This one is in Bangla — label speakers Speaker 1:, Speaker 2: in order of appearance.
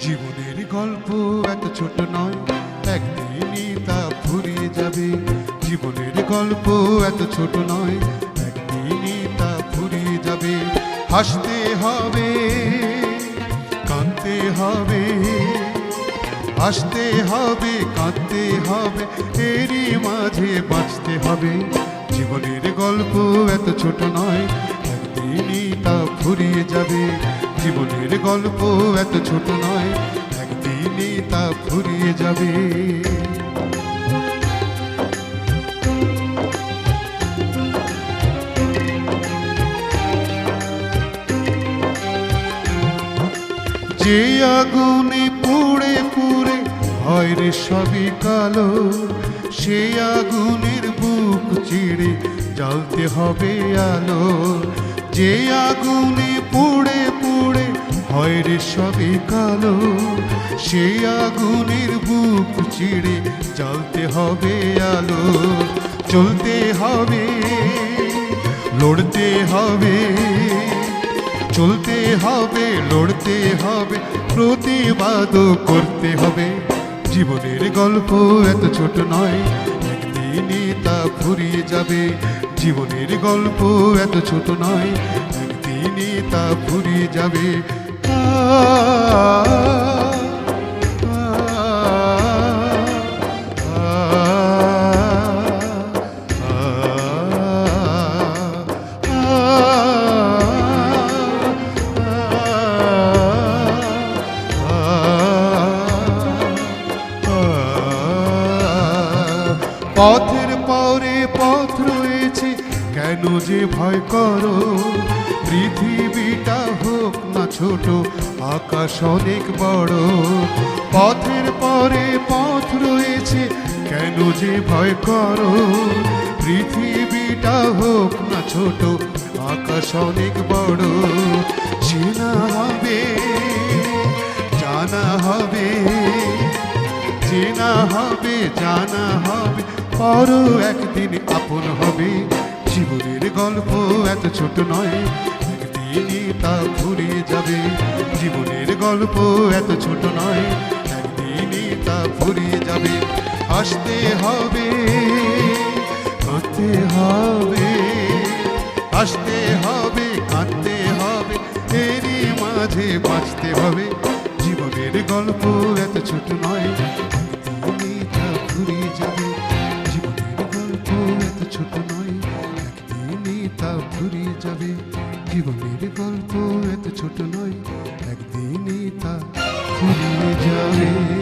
Speaker 1: জীবনের গল্প এত ছোট নয়, একদিনই তা ফুরিয়ে যাবে। জীবনের গল্প এত ছোট নয়, একদিনই তা ফুরিয়ে যাবে। হাসতে হবে, কাঁদতে হবে, হাসতে হবে, কাঁদতে হবে, এরই মাঝে বাঁচতে হবে। জীবনের গল্প এত ছোট নয়, একদিনই তা ফুরিয়ে যাবে। জীবনের গল্প এত ছোট নয়, একদিনই তা ফুরিয়ে যাবে। যে আগুনে পুড়ে পুড়ে হয় রে সবই কালো, সেই আগুনের বুক চিড়ে জ্বালতে হবে আলো। যে আগুনে পুড়ে পুড়ে হয় রে সবই কালো, সেই আগুনের বুক চিড়ে জ্বালতে হবে আলো। চলতে হবে, লড়তে হবে, চলতে হবে, লড়তে হবে, প্রতিবাদও করতে হবে। জীবনের গল্প এত ছোট নয়, একদিনই তা ফুরিয়ে যাবে। জীবনের গল্প এত ছোট নয়, একদিনই তা ফুরিয়ে যাবে। পথের পরে পথ রয়েছে, কেন যে ভয় করো? পৃথিবীটা হোক না ছোট, আকাশ অনেক বড়। পথের পরে পথ রয়েছে, কেন যে ভয় করো? পৃথিবীটা হোক না ছোট, আকাশ অনেক বড়। চেনা হবে, জানা হবে, চেনা হবে, জানা হবে, পরও একদিন আপন হবে। জীবনের গল্প এত ছোট নয়, একদিনই তা ফুরিয়ে যাবে। জীবনের গল্প এত ছোট নয়, একদিনই তা ফুরিয়ে যাবে। হাসতে হবে, কাঁদতে হবে, হাসতে হবে, কাঁদতে হবে, এরই মাঝে বাঁচতে হবে। জীবনের গল্প এত ছোট নয়, একদিনই তা ফুরিয়ে যাবে। জীবনের গল্প এত ছোট নয়, একদিনই তা ফুরিয়ে যাবে। জীবনের গল্প এত ছোট নয়, একদিনই তা ফুরিয়ে যাবে।